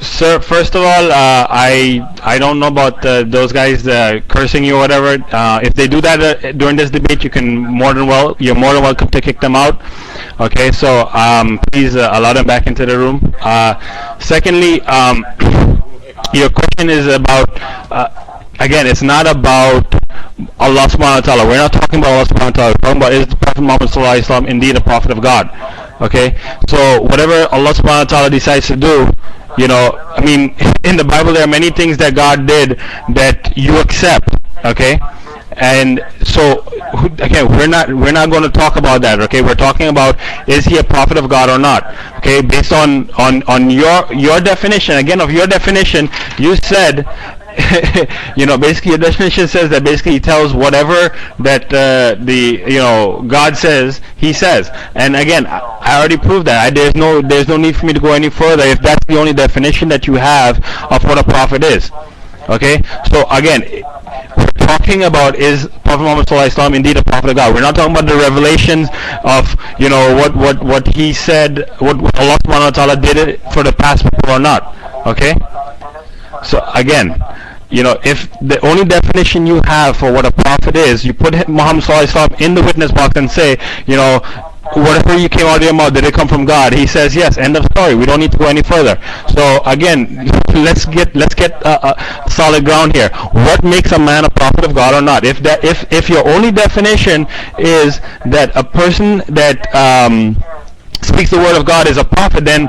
Sir, first of all, I don't know about those guys cursing you or whatever. If they do that during this debate, you're more than welcome to kick them out. Okay, so please allow them back into the room. Secondly, your question is about again, it's not about Allah subhanahu wa ta'ala. We're not talking about Allah subhanahu wa ta'ala. We're talking about, is the Prophet Muhammad sallallahu alaihi wasallam indeed a prophet of God? Okay, so whatever Allah subhanahu wa ta'ala decides to do, I mean, in the Bible there are many things that God did that you accept. Okay, and so again, we're not going to talk about that. Okay, we're talking about, is he a prophet of God or not? Okay, based on your definition, again, of your definition, you said basically your definition says that basically he tells whatever that God says, he says. And again, I already proved that. There's no need for me to go any further if that's the only definition that you have of what a prophet is. Okay, so again, we're talking about, is Prophet Muhammad sallallahu alaihi wasallam indeed a prophet of God? We're not talking about the revelations of what he said, what Allah subhanahu wa ta'ala did it for the past people or not. Okay, so again, if the only definition you have for what a prophet is, you put Muhammad sallallahu alaihi wasallam in the witness box and say, whatever you came out of your mouth, did it come from God? He says yes. End of story. We don't need to go any further. So again, let's get solid ground here. What makes a man a prophet of God or not? If your only definition is that a person that speaks the word of God is a prophet, then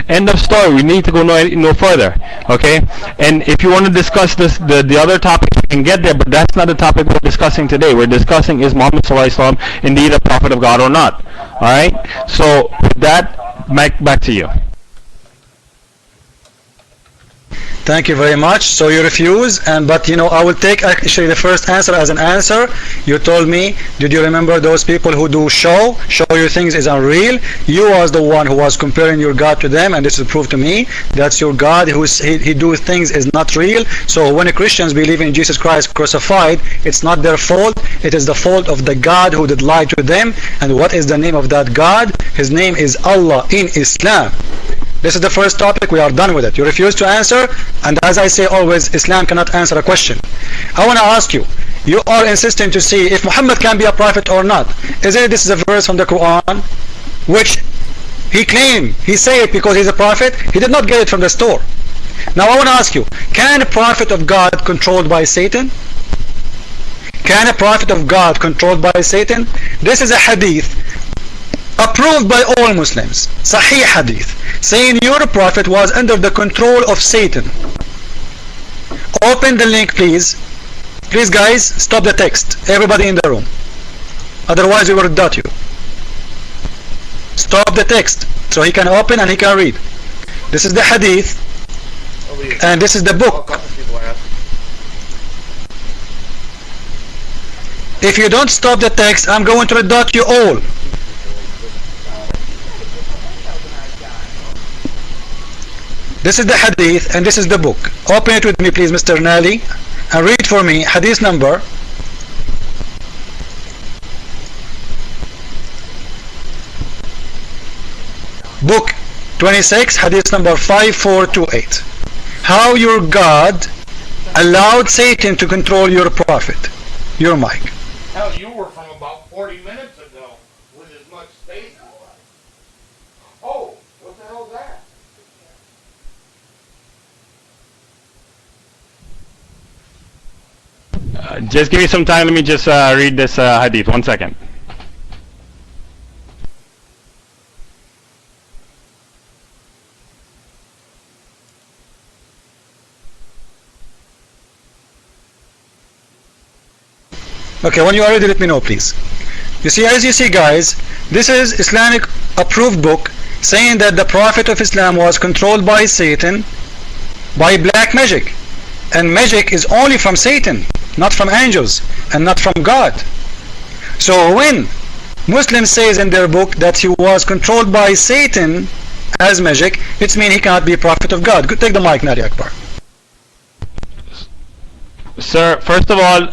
end of story. We need to go no further. Okay, and if you want to discuss the other topic, you can get there, but that's not the topic we're discussing today. We're discussing, is Muhammad sallallahu alaihi wasallam indeed a prophet of God or not? All right, so with that, Mike, back to you. Thank you very much. So you refuse, but I will take actually the first answer as an answer. You told me, did you remember those people who do show you things is unreal? You was the one who was comparing your God to them, and this is proof to me that's your God he do things is not real. So when Christians believe in Jesus Christ crucified, it's not their fault. It is the fault of the God who did lie to them. And what is the name of that God? His name is Allah in Islam. This is the first topic. We are done with it. You refuse to answer, and as I say always, Islam cannot answer a question. I want to ask you, you are insisting to see if Muhammad can be a prophet or not. Isn't this is a verse from the Quran, which he claimed, he said it because he's a prophet. He did not get it from the store. Now I want to ask you, can a prophet of God controlled by Satan? Can a prophet of God controlled by Satan? This is a hadith approved by all Muslims, Sahih hadith, saying your prophet was under the control of Satan. Open the link, please. Please guys, stop the text, everybody in the room, otherwise we will dot you. Stop the text so he can open and he can read. This is the hadith and this is the book. If you don't stop the text, I'm going to dot you all. This is the hadith and this is the book. Open it with me, please, Mr. Nali, and read for me hadith number book 26, hadith number 5428. How your God allowed Satan to control your prophet. Your mic. Hell, you were from about 40 minutes ago with as much space. Oh, what the hell is that? Just give me some time. Let me just read this hadith. 1 second. Okay, when you are ready, let me know, please. You see, as you see, guys, this is Islamic approved book saying that the Prophet of Islam was controlled by Satan, by black magic. And magic is only from Satan, not from angels, and not from God. So when Muslims says in their book that he was controlled by Satan as magic, it means he cannot be a prophet of God. Take the mic, Nari Akbar. Sir, first of all,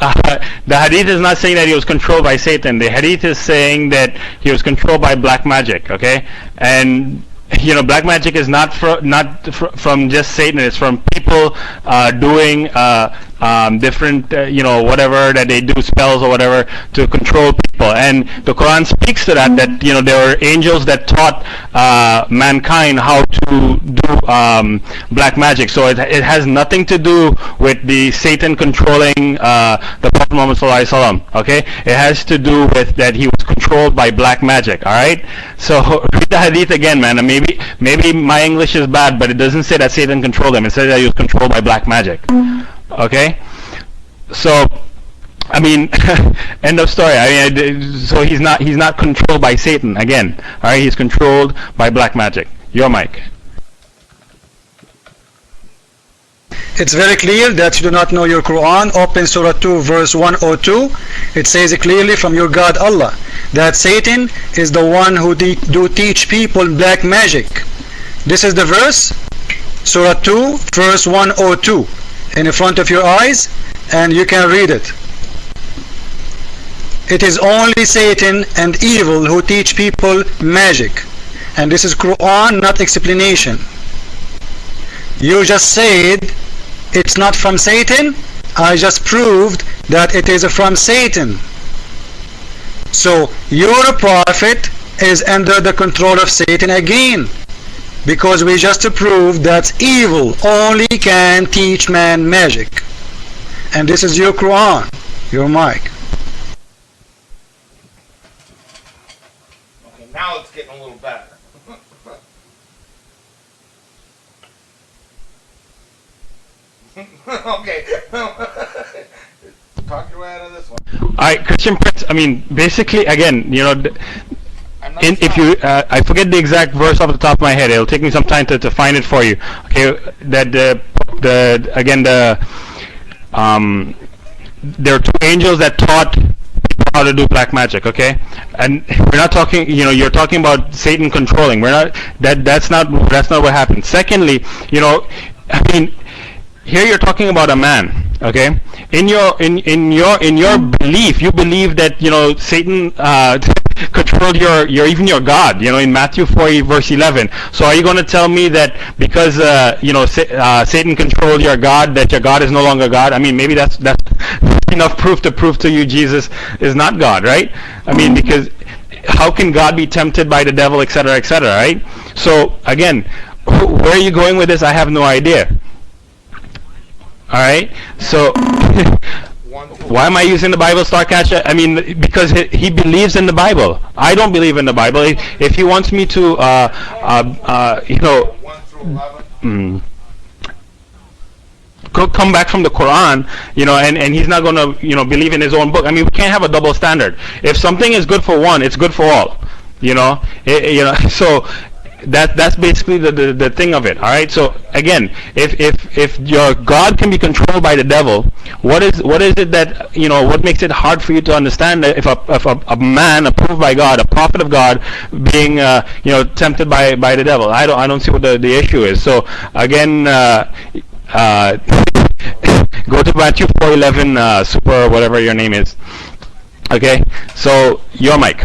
the hadith is not saying that he was controlled by Satan. The hadith is saying that he was controlled by black magic, okay? And black magic is not from just Satan. It's from people doing different, whatever that they do, spells or whatever, to control people. And the Quran speaks to that, there were angels that taught mankind how to do black magic. So it has nothing to do with the Satan controlling the Prophet Muhammad Sallallahu Alaihi Wasallam. Okay, it has to do with that he was controlled by black magic. All right, so read the hadith again, man. And maybe my English is bad, but it doesn't say that Satan controlled him. It says that he was controlled by black magic. Okay, so I mean, end of story. I mean, so he's not controlled by Satan again. All right, he's controlled by black magic. Your mic. It's very clear that you do not know your Quran. Open Surah 2 verse 102. It says clearly from your God Allah that Satan is the one who do teach people black magic. This is the verse, Surah 2 verse 102, in front of your eyes, and you can read it. It is only Satan and evil who teach people magic, and this is Quran, not explanation. You just said it's not from Satan. I just proved that it is from Satan. So your prophet is under the control of Satan again, because we just proved that evil only can teach man magic. And this is your Quran, your mic. Okay, now it's getting a little better. Okay. Talk your way out of this one. Alright, Christian Prince, I mean, basically, again, if you, I forget the exact verse off the top of my head. It'll take me some time to find it for you. Okay, that there are two angels that taught people how to do black magic. Okay, and we're not talking. You're talking about Satan controlling. We're not. That's not what happened. Secondly, I mean, here you're talking about a man. Okay, in your belief, you believe that Satan controlled even your God. In Matthew 4 verse 11. So are you going to tell me that because Satan controlled your God, that your God is no longer God? I mean, maybe that's enough proof to you Jesus is not God, right? I mean, because how can God be tempted by the devil, etc., etc., right? So again, where are you going with this? I have no idea. All right, so why am I using the Bible, Starcatcher? I mean, because he believes in the Bible. I don't believe in the Bible. If he wants me to, 1 through 11. Come back from the Quran, and he's not going to, believe in his own book. I mean, we can't have a double standard. If something is good for one, it's good for all. So. That's basically the thing of it. All right. So again, if your God can be controlled by the devil, what is it that what makes it hard for you to understand that if a man approved by God, a prophet of God, being tempted by the devil? I don't see what the issue is. So again, go to Matthew 4:11, super whatever your name is. Okay. So your mic.